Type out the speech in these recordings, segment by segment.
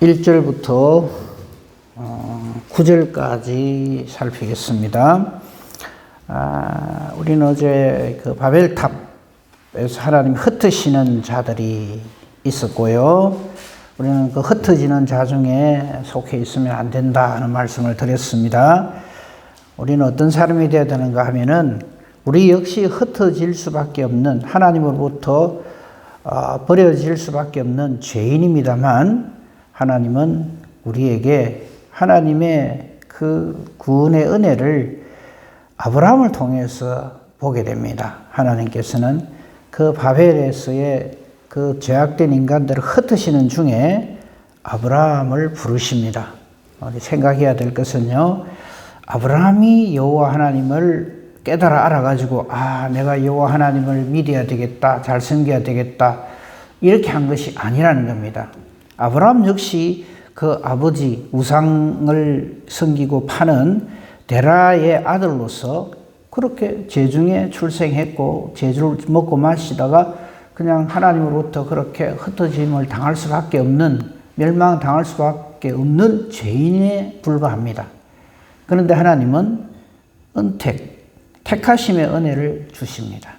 1절부터 9절까지 살피겠습니다. 우리는 어제 그 바벨탑에서 하나님 흩으시는 자들이 있었고요. 우리는 그 흩어지는 자 중에 속해 있으면 안 된다 하는 말씀을 드렸습니다. 우리는 어떤 사람이 되어야 되는가 하면은 우리 역시 흩어질 수밖에 없는, 하나님으로부터 버려질 수밖에 없는 죄인입니다만, 하나님은 우리에게 하나님의 그 구원의 은혜를 아브라함을 통해서 보게 됩니다. 하나님께서는 그 바벨에서의 그 죄악된 인간들을 흩으시는 중에 아브라함을 부르십니다. 우리 생각해야 될 것은요, 아브라함이 여호와 하나님을 깨달아 알아가지고 내가 여호와 하나님을 믿어야 되겠다, 잘 섬겨야 되겠다, 이렇게 한 것이 아니라는 겁니다. 아브라함 역시 그 아버지 우상을 섬기고 파는 데라의 아들로서 그렇게 죄중에 출생했고 죄를 먹고 마시다가 그냥 하나님으로부터 그렇게 흩어짐을 당할 수밖에 없는, 멸망당할 수밖에 없는 죄인에 불과합니다. 그런데 하나님은 택하심의 은혜를 주십니다.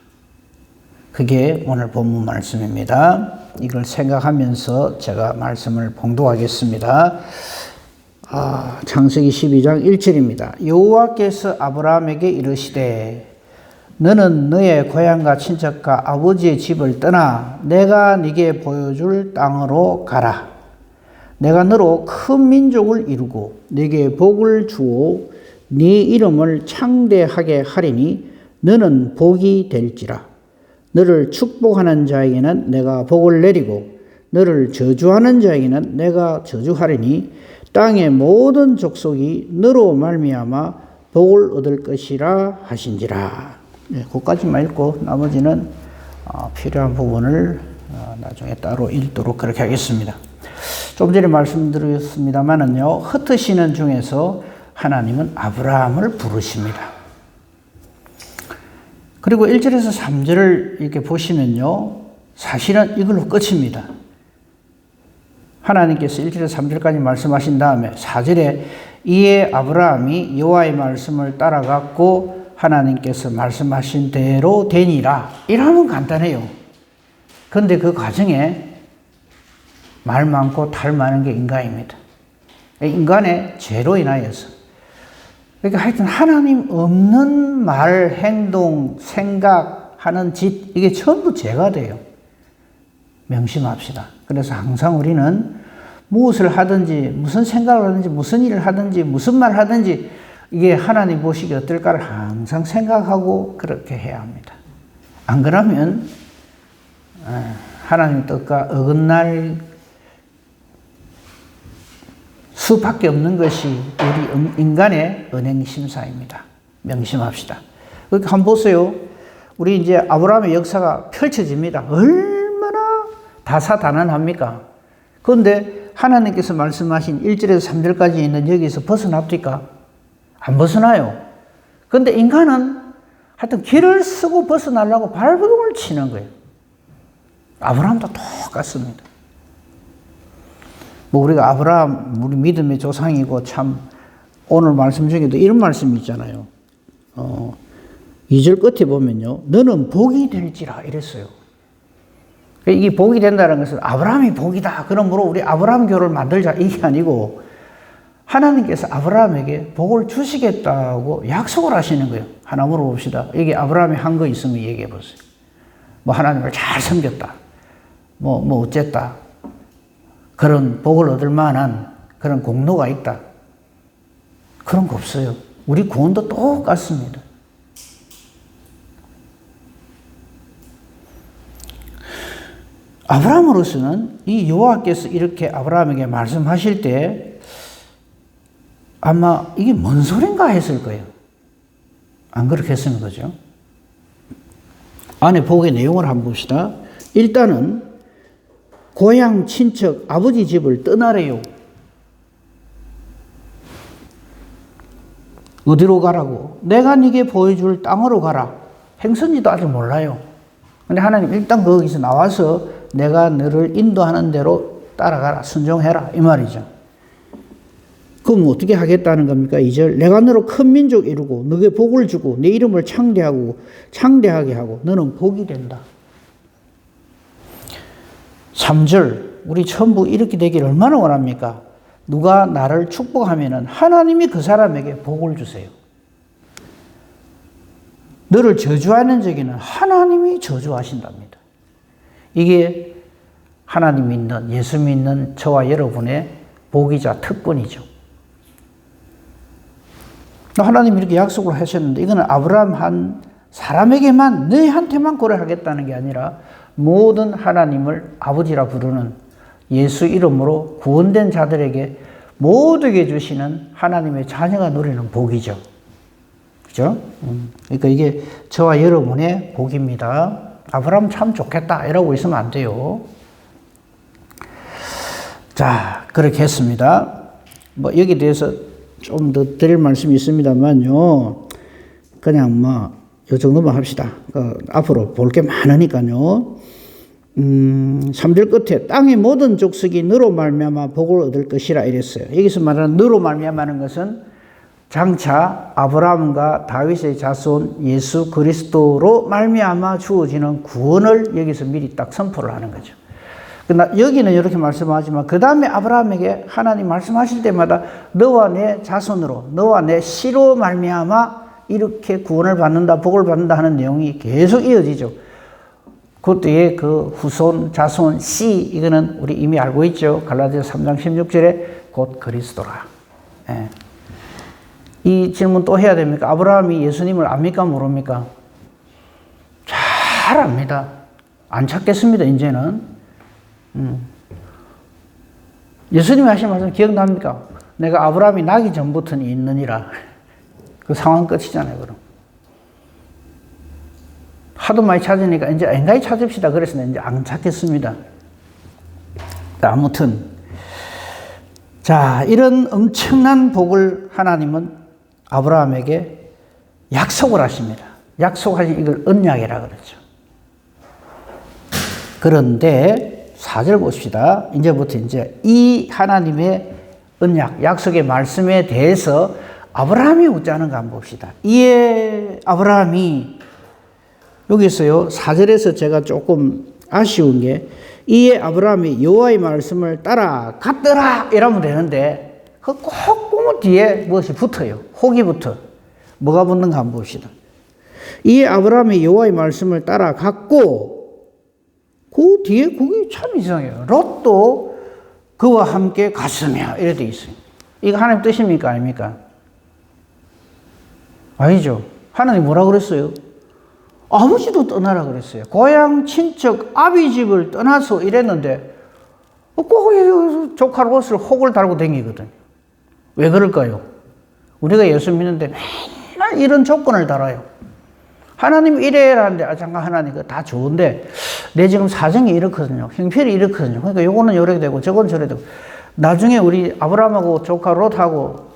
그게 오늘 본문 말씀입니다. 이걸 생각하면서 제가 말씀을 봉독하겠습니다. 창세기 12장 1절입니다. 여호와께서 아브라함에게 이르시되 너는 너의 고향과 친척과 아버지의 집을 떠나 내가 네게 보여줄 땅으로 가라. 내가 너로 큰 민족을 이루고 네게 복을 주어 네 이름을 창대하게 하리니 너는 복이 될지라. 너를 축복하는 자에게는 내가 복을 내리고 너를 저주하는 자에게는 내가 저주하리니 땅의 모든 족속이 너로 말미암아 복을 얻을 것이라 하신지라. 그것까지만 읽고 나머지는 필요한 부분을 나중에 따로 읽도록 그렇게 하겠습니다. 좀 전에 말씀드렸습니다만은요, 흩으시는 중에서 하나님은 아브라함을 부르십니다. 그리고 1절에서 3절을 이렇게 보시면요, 사실은 이걸로 끝입니다. 하나님께서 1절에서 3절까지 말씀하신 다음에 4절에 이에 아브라함이 여호와의 말씀을 따라갔고 하나님께서 말씀하신 대로 되니라. 이러면 간단해요. 그런데 그 과정에 말 많고 탈 많은 게 인간입니다. 인간의 죄로 인하여서. 그러니까 하여튼 하나님 없는 말, 행동, 생각하는 짓, 이게 전부 죄가 돼요. 명심합시다. 그래서 항상 우리는 무엇을 하든지, 무슨 생각을 하든지, 무슨 일을 하든지, 무슨 말을 하든지 이게 하나님 보시기 어떨까를 항상 생각하고 그렇게 해야 합니다. 안 그러면 하나님 뜻과 어긋날 수밖에 없는 것이 우리 인간의 은행심사입니다. 명심합시다. 그러니까 한번 보세요. 우리 이제 아브라함의 역사가 펼쳐집니다. 얼마나 다사다난합니까? 그런데 하나님께서 말씀하신 1절에서 3절까지 있는 여기서 벗어납니까? 안 벗어나요. 그런데 인간은 하여튼 길을 쓰고 벗어나려고 발버둥을 치는 거예요. 아브라함도 똑같습니다. 우리가 아브라함, 우리 믿음의 조상이고 참 오늘 말씀 중에도 이런 말씀이 있잖아요. 2절 끝에 보면요, 너는 복이 될지라 이랬어요. 이게 복이 된다는 것은 아브라함이 복이다, 그러므로 우리 아브라함 교를 만들자, 이게 아니고 하나님께서 아브라함에게 복을 주시겠다고 약속을 하시는 거예요. 하나 물어봅시다. 여기 아브라함이 한 거 있으면 얘기해 보세요. 하나님을 잘 섬겼다, 어쨌다, 그런 복을 얻을 만한 그런 공로가 있다, 그런 거 없어요. 우리 구원도 똑같습니다. 아브라함으로서는 이 여호와께서 이렇게 아브라함에게 말씀하실 때 아마 이게 뭔 소린가 했을 거예요. 안 그렇게 했으면 거죠. 안에 복의 내용을 한번 봅시다. 일단은 고향, 친척, 아버지 집을 떠나래요. 어디로 가라고? 내가 네게 보여줄 땅으로 가라. 행선지도 아직 몰라요. 근데 하나님 일단 거기서 나와서 내가 너를 인도하는 대로 따라가라. 순종해라. 이 말이죠. 그럼 어떻게 하겠다는 겁니까? 2절. 내가 너로 큰 민족 이루고 너에게 복을 주고 내 이름을 창대하게 하고 너는 복이 된다. 3절. 우리 전부 이렇게 되기를 얼마나 원합니까? 누가 나를 축복하면은 하나님이 그 사람에게 복을 주세요. 너를 저주하는 적에는 하나님이 저주하신답니다. 이게 하나님 믿는, 예수 믿는 저와 여러분의 복이자 특권이죠. 하나님이 이렇게 약속을 하셨는데 이거는 아브라함 한 사람에게만, 너희한테만 고려하겠다는 게 아니라 모든 하나님을 아버지라 부르는 예수 이름으로 구원된 자들에게 모두에게 주시는 하나님의 자녀가 누리는 복이죠. 그죠? 그러니까 이게 저와 여러분의 복입니다. 아브라함 참 좋겠다 이러고 있으면 안 돼요. 자, 그렇게 했습니다. 뭐 여기에 대해서 좀 더 드릴 말씀이 있습니다만요. 그냥 요 정도만 합시다. 앞으로 볼 게 많으니까요. 3절 끝에 땅의 모든 족속이 너로 말미암아 복을 얻을 것이라 이랬어요. 여기서 말하는 너로 말미암아는 것은 장차 아브라함과 다윗의 자손 예수 그리스도로 말미암아 주어지는 구원을 여기서 미리 딱 선포를 하는 거죠. 그러나 여기는 이렇게 말씀하지만 그 다음에 아브라함에게 하나님 말씀하실 때마다 너와 내 자손으로, 너와 내 씨로 말미암아 이렇게 구원을 받는다, 복을 받는다 하는 내용이 계속 이어지죠. 그것도의 그 후손, 자손, 씨, 이거는 우리 이미 알고 있죠. 갈라디아서 3장 16절에 곧 그리스도라. 예. 이 질문 또 해야 됩니까? 아브라함이 예수님을 압니까? 모릅니까? 잘 압니다. 안 찾겠습니다, 이제는. 예수님이 하신 말씀 기억납니까? 내가 아브라함이 나기 전부터는 있느니라. 그 상황 끝이잖아요, 그럼. 하도 많이 찾으니까 이제 엔가히 찾읍시다. 그래서 이제 안 찾겠습니다. 아무튼. 자, 이런 엄청난 복을 하나님은 아브라함에게 약속을 하십니다. 약속하신 이걸 언약이라 그러죠. 그런데 4절 봅시다. 이제부터 이 하나님의 언약, 약속의 말씀에 대해서 아브라함이 어쩌는가 한번 봅시다. 이에 아브라함이 여기서요, 4절에서 제가 조금 아쉬운 게 이에 아브라함이 여호와의 말씀을 따라갔더라 이러면 되는데 그 꼭 뒤에 무엇이 붙어요. 혹이 붙어. 뭐가 붙는가 한번 봅시다. 이에 아브라함이 여호와의 말씀을 따라갔고 그 뒤에 그게 참 이상해요. 롯도 그와 함께 갔으며 이래 돼 있어요. 이거 하나님 뜻입니까? 아닙니까? 아니죠. 하나님 뭐라 그랬어요? 아버지도 떠나라 그랬어요. 고향, 친척, 아비 집을 떠나서 이랬는데 꼭 조카 롯을 혹을 달고 다니거든요. 왜 그럴까요? 우리가 예수 믿는데 맨날 이런 조건을 달아요. 하나님 이래라는데 잠깐 하나님 그거 다 좋은데 내 지금 사정이 이렇거든요. 형편이 이렇거든요. 그러니까 요거는 요렇게 되고 저건 저래 되고 나중에 우리 아브라함하고 조카 롯하고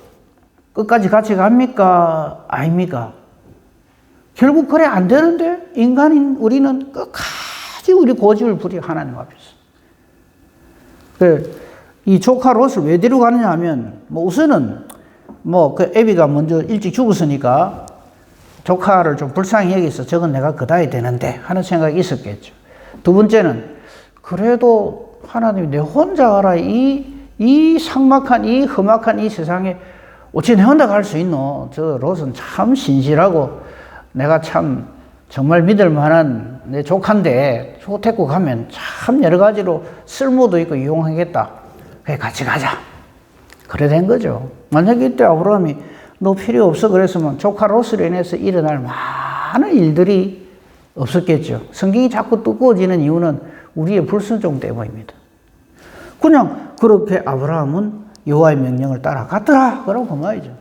끝까지 같이 갑니까? 아닙니까? 결국 그래 안 되는데 인간인 우리는 끝까지 우리 고집을 부려 하나님 앞에서. 이 조카 롯을 왜 데려가느냐 하면 우선은 그 애비가 먼저 일찍 죽었으니까 조카를 좀 불쌍히 여기서 저건 내가 그다야 되는데 하는 생각이 있었겠죠. 두 번째는 그래도 하나님이 내 혼자 가라 이 삭막한 이 험악한 이 세상에 어찌 내 혼자 갈 수 있노? 저 롯은 참 신실하고 내가 참 정말 믿을 만한 내 조카인데 데리고 가면 참 여러 가지로 쓸모도 있고 이용하겠다. 그래 같이 가자. 그래 된 거죠. 만약에 이때 아브라함이 너 필요 없어 그랬으면 조카 롯으로 인해서 일어날 많은 일들이 없었겠죠. 성경이 자꾸 두꺼워지는 이유는 우리의 불순종 때문입니다. 그냥 그렇게 아브라함은 여호와의 명령을 따라갔더라. 그러고 그만이죠.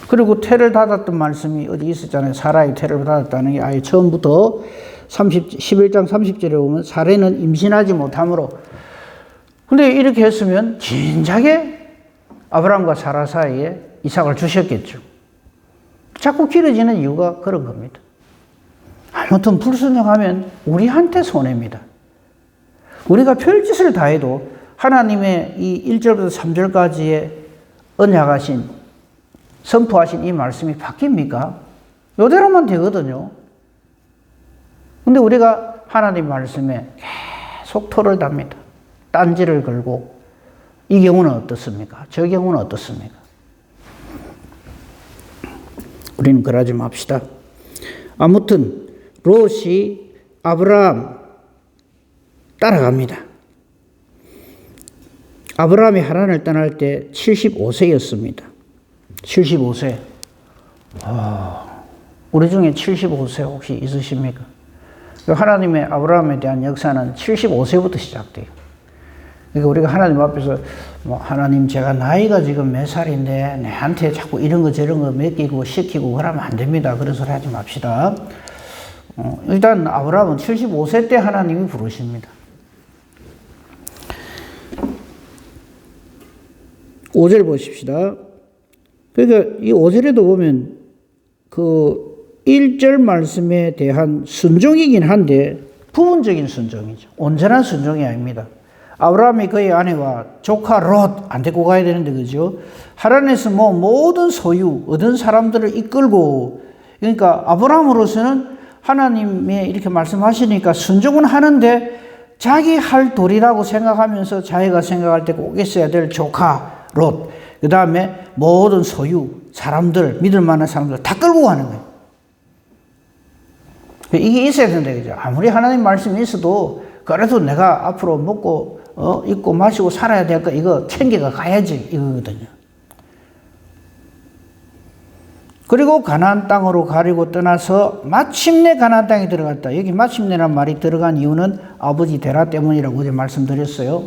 그리고 태를 닫았던 말씀이 어디 있었잖아요. 사라의 태를 닫았다는 게 아예 처음부터 11장 30절에 보면 사라는 임신하지 못함으로. 근데 이렇게 했으면 진작에 아브라함과 사라 사이에 이삭을 주셨겠죠. 자꾸 길어지는 이유가 그런 겁니다. 아무튼 불순종하면 우리한테 손해입니다. 우리가 별짓을 다 해도 하나님의 이 1절부터 3절까지의 언약하신, 선포하신 이 말씀이 바뀝니까? 이대로만 되거든요. 근데 우리가 하나님 말씀에 계속 토를 답니다. 딴지를 걸고, 이 경우는 어떻습니까? 저 경우는 어떻습니까? 우리는 그러지 맙시다. 아무튼 롯이 아브라함 따라갑니다. 아브라함이 하란을 떠날 때 75세였습니다. 75세. 우리 중에 75세 혹시 있으십니까? 하나님의 아브라함에 대한 역사는 75세부터 시작돼요. 그러니까 우리가 하나님 앞에서 하나님 제가 나이가 지금 몇 살인데 내한테 자꾸 이런 거 저런 거 맡기고 시키고 그러면 안 됩니다. 그런 소리 하지 맙시다. 일단 아브라함은 75세 때 하나님이 부르십니다. 5절 보십시다. 그러니까 이 5절에도 보면 그 1절 말씀에 대한 순종이긴 한데 부분적인 순종이죠. 온전한 순종이 아닙니다. 아브라함이 그의 아내와 조카 롯 안 데리고 가야 되는데, 그죠? 하란에서 모든 소유, 얻은 사람들을 이끌고, 그러니까 아브라함으로서는 하나님이 이렇게 말씀하시니까 순종은 하는데 자기 할 도리라고 생각하면서 자기가 생각할 때 꼭 있어야 될 조카 롯, 그 다음에 모든 소유, 사람들, 믿을 만한 사람들 다 끌고 가는 거예요. 이게 있어야 된다, 그죠? 아무리 하나님 말씀이 있어도 그래도 내가 앞으로 먹고 입고 마시고 살아야 될까? 이거 챙겨가 가야지 이거거든요. 그리고 가나안 땅으로 가려고 떠나서 마침내 가나안 땅에 들어갔다. 여기 마침내란 말이 들어간 이유는 아버지 데라 때문이라고 어제 말씀드렸어요.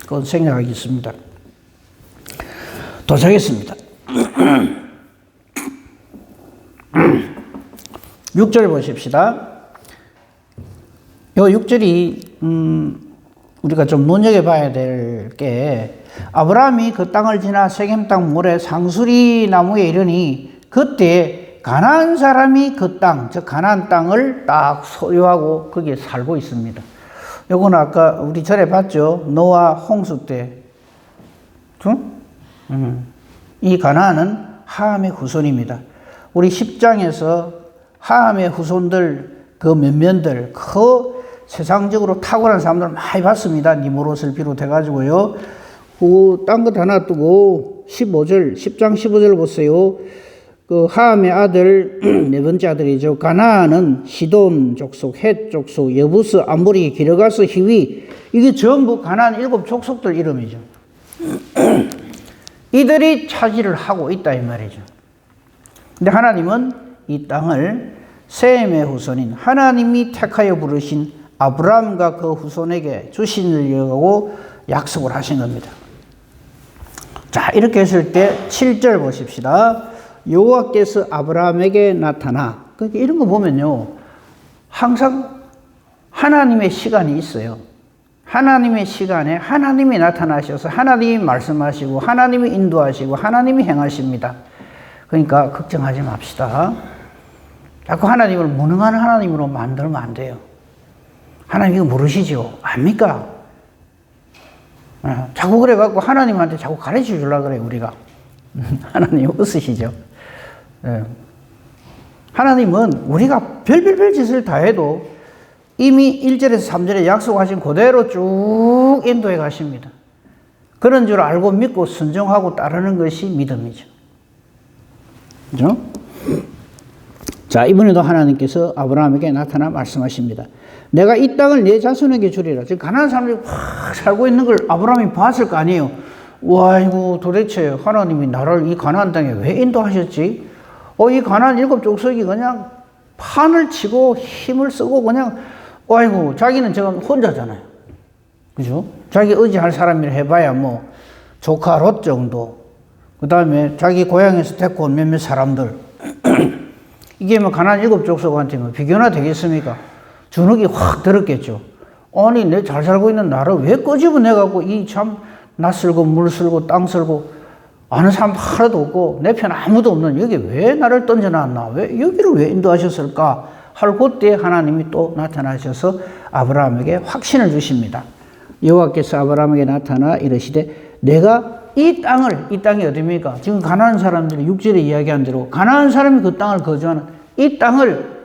그건 생략하겠습니다. 도착했습니다. 6절 보십시다. 이 6절이 우리가 좀 눈여겨봐야 될 게, 아브라함이 그 땅을 지나 세겜 땅 모래 상수리 나무에 이르니 그때 가나안 사람이 그 땅, 즉 가나안 땅을 딱 소유하고 거기에 살고 있습니다. 요거는 아까 우리 전에 봤죠. 노아 홍수 때. 이 가나안은 함의 후손입니다. 우리 10장에서 함의 후손들, 그 면면들, 그 세상적으로 탁월한 사람들 많이 봤습니다. 니무롯을 비롯해가지고요. 딴 것 하나 두고 15절, 10장 15절 보세요. 그 함의 아들, 네 번째 아들이죠. 가나안은 시돈 족속, 헷 족속, 여부스, 아모리, 기르가스, 히위. 이게 전부 가나안 7 족속들 이름이죠. 이들이 차지를 하고 있다 이 말이죠. 근데 하나님은 이 땅을 셈의 후손인 하나님이 택하여 부르신 아브라함과 그 후손에게 주시려고 약속을 하신 겁니다. 자, 이렇게 했을 때 7절 보십시다. 여호와께서 아브라함에게 나타나. 그러니까 이런 거 보면요, 항상 하나님의 시간이 있어요. 하나님의 시간에 하나님이 나타나셔서 하나님이 말씀하시고 하나님이 인도하시고 하나님이 행하십니다. 그러니까 걱정하지 맙시다. 자꾸 하나님을 무능한 하나님으로 만들면 안 돼요. 하나님 이거 모르시죠? 압니까? 자꾸 그래갖고 하나님한테 자꾸 가르쳐 주려고 그래요, 우리가. 하나님 웃으시죠? 하나님은 우리가 별별 짓을 다 해도 이미 1절에서 3절에 약속하신 그대로 쭉 인도해 가십니다. 그런 줄 알고 믿고 순종하고 따르는 것이 믿음이죠. 그죠? 자, 이번에도 하나님께서 아브라함에게 나타나 말씀하십니다. 내가 이 땅을 내 자손에게 주리라. 지금 가난한 사람들이 확 살고 있는 걸 아브라함이 봤을 거 아니에요. 와, 이거 도대체 하나님이 나를 이 가나안 땅에 왜 인도하셨지? 이 가나안 7 족속이 그냥 판을 치고 힘을 쓰고 그냥, 아이고, 자기는 지금 혼자잖아요. 그죠? 자기 의지할 사람이라 해봐야 뭐, 조카 롯 정도. 그 다음에 자기 고향에서 데리고 온 몇몇 사람들. 이게 뭐 가나안 7 족속한테 뭐 비교나 되겠습니까? 주눅이 확 들었겠죠. 아니, 내 잘 살고 있는 나를 왜 끄집어내갖고 이 참 낯설고 물설고 땅설고 아는 사람 하나도 없고 내 편 아무도 없는 여기 왜 나를 던져놨나? 왜 여기를 왜 인도하셨을까? 할 그때 하나님이 또 나타나셔서 아브라함에게 확신을 주십니다. 여호와께서 아브라함에게 나타나 이르시되 내가 이 땅이 어디입니까? 지금 가나안 사람들이 6절에 이야기한 대로 가나안 사람이 그 땅을 거주하는 이 땅을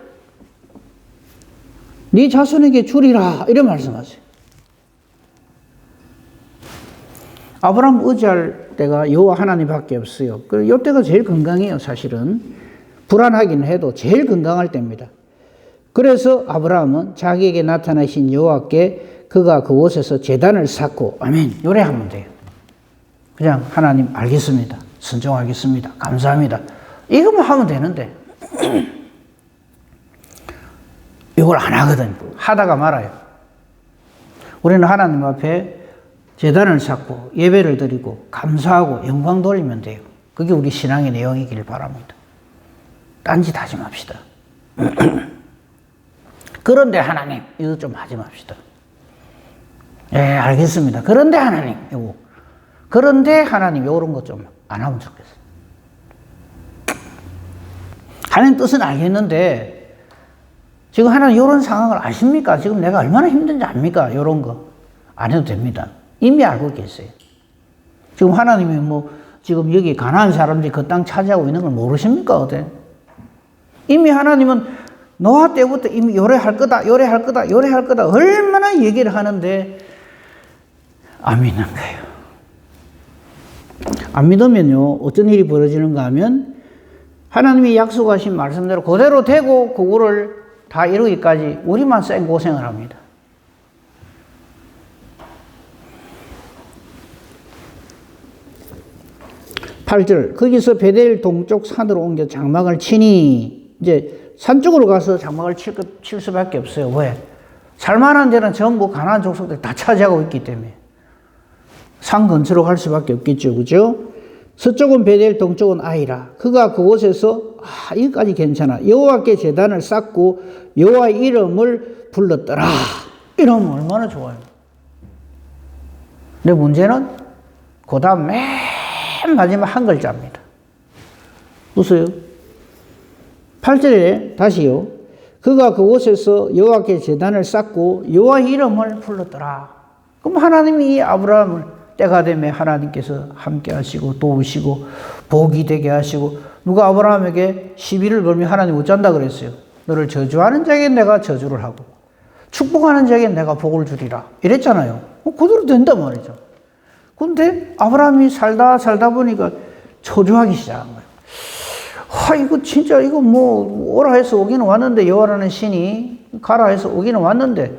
네 자손에게 주리라 이래 말씀하세요. 아브라함 의지할 때가 여호와 하나님밖에 없어요. 이 때가 제일 건강해요. 사실은 불안하긴 해도 제일 건강할 때입니다. 그래서 아브라함은 자기에게 나타나신 여호와께 그가 그곳에서 제단을 쌓고 아멘 요래하면 돼요. 그냥 하나님 알겠습니다. 순종하겠습니다. 감사합니다. 이것만 하면 되는데 이걸 안 하거든요. 하다가 말아요. 우리는 하나님 앞에 제단을 쌓고 예배를 드리고 감사하고 영광 돌리면 돼요. 그게 우리 신앙의 내용이길 바랍니다. 딴짓 하지 맙시다. 그런데 하나님 이거 좀 하지 맙시다. 예, 알겠습니다. 그런데 하나님 이거 그런데 하나님 이런 거 좀 안 하면 좋겠어요. 하나님 뜻은 알겠는데 지금 하나님 이런 상황을 아십니까? 지금 내가 얼마나 힘든지 압니까? 이런 거 안 해도 됩니다. 이미 알고 계세요. 지금 하나님이 뭐 지금 여기 가나안 사람들이 그 땅 차지하고 있는 걸 모르십니까? 어때? 이미 하나님은 노아 때부터 이미 요래할 거다 얼마나 얘기를 하는데 안 믿는 거예요. 안 믿으면요 어떤 일이 벌어지는가 하면 하나님이 약속하신 말씀대로 그대로 되고 그거를 다 이루기까지 우리만 생고생을 합니다. (8절) 거기서 베델 동쪽 산으로 옮겨 장막을 치니 이제 산 쪽으로 가서 장막을 칠 수밖에 없어요. 왜? 살만한 데는 전부 가나안 족속들이 다 차지하고 있기 때문에 산 근처로 갈 수밖에 없겠죠. 그죠? 서쪽은 베델 동쪽은 아이라 그가 그곳에서 여기까지 괜찮아 여호와께 제단을 쌓고 여호와의 이름을 불렀더라. 이러면 얼마나 좋아요. 근데 문제는 그 다음 맨 마지막 한 글자입니다. 보세요. 8절에 다시요. 그가 그곳에서 여호와께 제단을 쌓고 여호와의 이름을 불렀더라. 그럼 하나님이 이 아브라함을 때가 되면 하나님께서 함께 하시고 도우시고 복이 되게 하시고 누가 아브라함에게 시비를 걸면 하나님 어쩐다 그랬어요. 너를 저주하는 자에게 내가 저주를 하고 축복하는 자에게 내가 복을 주리라 이랬잖아요. 그대로 된단 말이죠. 근데 아브라함이 살다 보니까 초조하기 시작한 거예요. 이거 진짜 이거 뭐 오라 해서 오기는 왔는데 여호와라는 신이 가라 해서 오기는 왔는데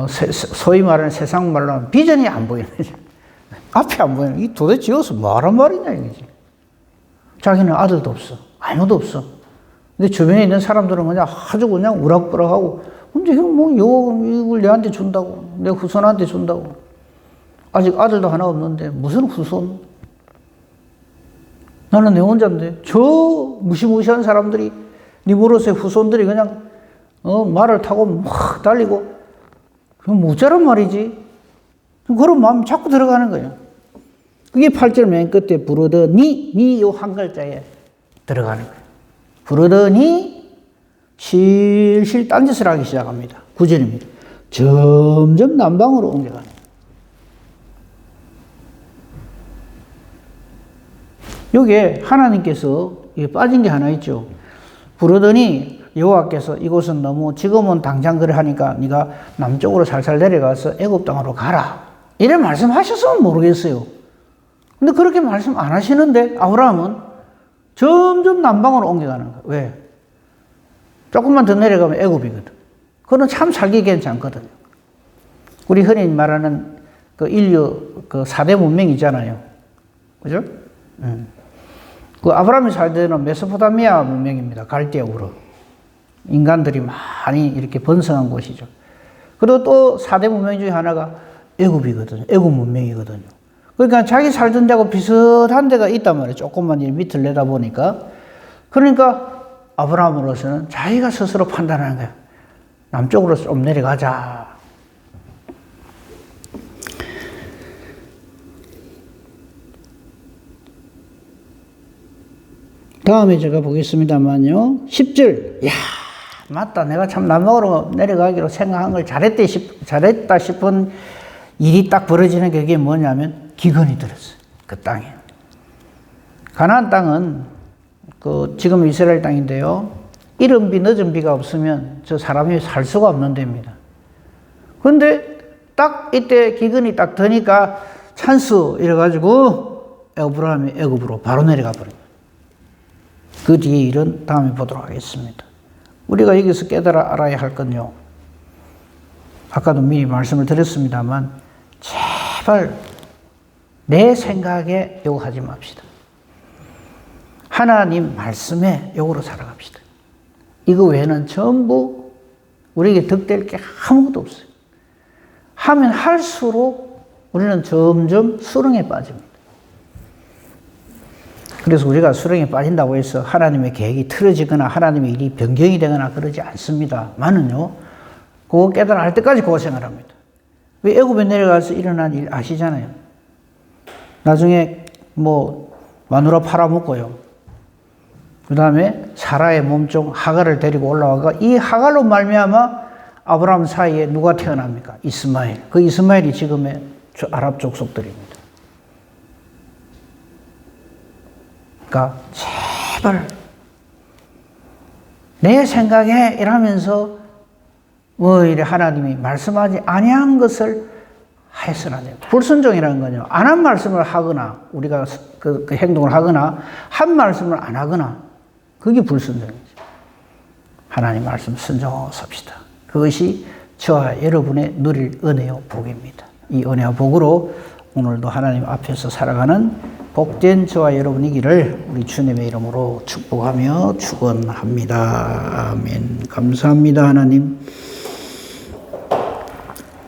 소위 말하는 세상 말로 하면 비전이 안 보이는 거죠. 앞이 안 보이는 이 도대체 지어서 뭐하란 말이냐 이거지. 자기는 아들도 없어. 아무도 없어. 근데 주변에 있는 사람들은 그냥 아주 그냥 우락부락하고 근데 이거 뭐 이걸 내한테 준다고 내 후손한테 준다고 아직 아들도 하나 없는데 무슨 후손? 나는 내 혼자인데 저 무시무시한 사람들이 니무로스의 후손들이 그냥 말을 타고 막 달리고 그럼 무자란 말이지. 그런 마음이 자꾸 들어가는 거예요. 그게 8절 맨 끝에 부르더니 요 한 글자에 들어가는 거예요. 부르더니 실실 딴짓을 하기 시작합니다. 9절입니다. 점점 남방으로 옮겨가는 거예요. 여기에 하나님께서 빠진 게 하나 있죠. 부르더니 여호와께서 이곳은 너무 지금은 당장 그래 하니까 네가 남쪽으로 살살 내려가서 애굽 땅으로 가라. 이래 말씀하셨으면 모르겠어요. 근데 그렇게 말씀 안 하시는데 아브라함은 점점 남방으로 옮겨가는 거예요. 왜? 조금만 더 내려가면 애굽이거든. 그건 참 살기 괜찮거든요. 우리 흔히 말하는 그 인류 그 4대 문명이잖아요. 그죠? 그 아브라함이 살 때는 메소포타미아 문명입니다. 갈대아우르. 인간들이 많이 이렇게 번성한 곳이죠. 그리고 또 4대 문명 중에 하나가 애굽이거든요. 애굽 문명이거든요. 그러니까 자기 살던 데하고 비슷한 데가 있단 말이에요. 조금만 밑을 내다보니까. 그러니까 아브라함으로서는 자기가 스스로 판단하는 거예요. 남쪽으로 좀 내려가자. 다음에 제가 보겠습니다만요. 10절. 야, 맞다. 내가 참 남방으로 내려가기로 생각한 걸 잘했다 싶은 일이 딱 벌어지는 게 그게 뭐냐면 기근이 들었어요. 그 땅에. 가나안 땅은 지금 이스라엘 땅인데요. 이른 비, 늦은 비가 없으면 저 사람이 살 수가 없는 데입니다. 그런데 딱 이때 기근이 딱 드니까 찬스 이래가지고 아브라함이 애굽으로 바로 내려가 버립니다. 그 뒤에 일은 다음에 보도록 하겠습니다. 우리가 여기서 깨달아 알아야 할 건요. 아까도 미리 말씀을 드렸습니다만 제발 내 생각에 요구하지 맙시다. 하나님 말씀에 요구로 살아갑시다. 이거 외에는 전부 우리에게 득될 게 아무것도 없어요. 하면 할수록 우리는 점점 수렁에 빠집니다. 그래서 우리가 수렁에 빠진다고 해서 하나님의 계획이 틀어지거나 하나님의 일이 변경이 되거나 그러지 않습니다만은요, 그거 깨달아 할 때까지 고생을 합니다. 왜 애굽에 내려가서 일어난 일 아시잖아요. 나중에 마누라 팔아먹고요. 그 다음에 사라의 몸종 하갈을 데리고 올라와가 이 하갈로 말미암아 아브라함 사이에 누가 태어납니까? 이스마엘. 그 이스마엘이 지금의 아랍 족속들입니다. 그러니까 제발 내 생각에 이러면서 이래 하나님이 말씀하지 아니한 것을 해서는 안 돼요. 불순종이라는 건요. 안 한 말씀을 하거나 우리가 그 행동을 하거나 한 말씀을 안 하거나 그게 불순종이죠. 하나님 말씀 순종합시다. 그것이 저와 여러분의 누릴 은혜요 복입니다. 이 은혜와 복으로 오늘도 하나님 앞에서 살아가는 복된 저와 여러분이기를 우리 주님의 이름으로 축복하며 축원합니다. 아멘. 감사합니다. 하나님.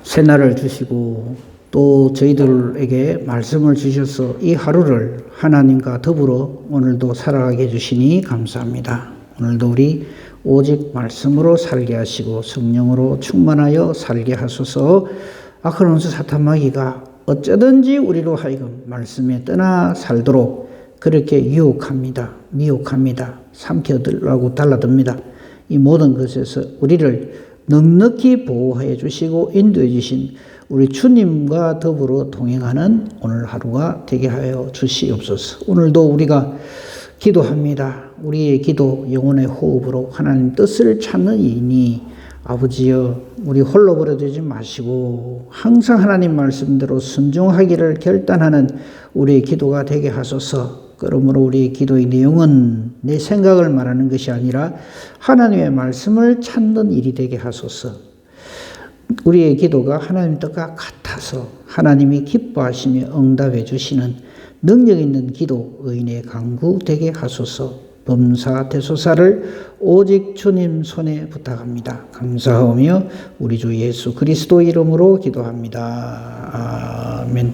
새날을 주시고 또 저희들에게 말씀을 주셔서 이 하루를 하나님과 더불어 오늘도 살아가게 해주시니 감사합니다. 오늘도 우리 오직 말씀으로 살게 하시고 성령으로 충만하여 살게 하소서. 악한 원수 사탄 마귀가 어쩌든지 우리로 하여금 말씀에 떠나 살도록 그렇게 유혹합니다. 미혹합니다. 삼켜들라고 달라듭니다. 이 모든 것에서 우리를 넉넉히 보호해 주시고 인도해 주신 우리 주님과 더불어 동행하는 오늘 하루가 되게 하여 주시옵소서. 오늘도 우리가 기도합니다. 우리의 기도 영혼의 호흡으로 하나님 뜻을 찾는 이니 아버지여 우리 홀로 버려두지 마시고 항상 하나님 말씀대로 순종하기를 결단하는 우리의 기도가 되게 하소서. 그러므로 우리의 기도의 내용은 내 생각을 말하는 것이 아니라 하나님의 말씀을 찾는 일이 되게 하소서. 우리의 기도가 하나님 뜻과 같아서 하나님이 기뻐하시며 응답해 주시는 능력 있는 기도 의인의 강구 되게 하소서. 범사 대소사를 오직 주님 손에 부탁합니다. 감사하며 우리 주 예수 그리스도 이름으로 기도합니다. 아멘.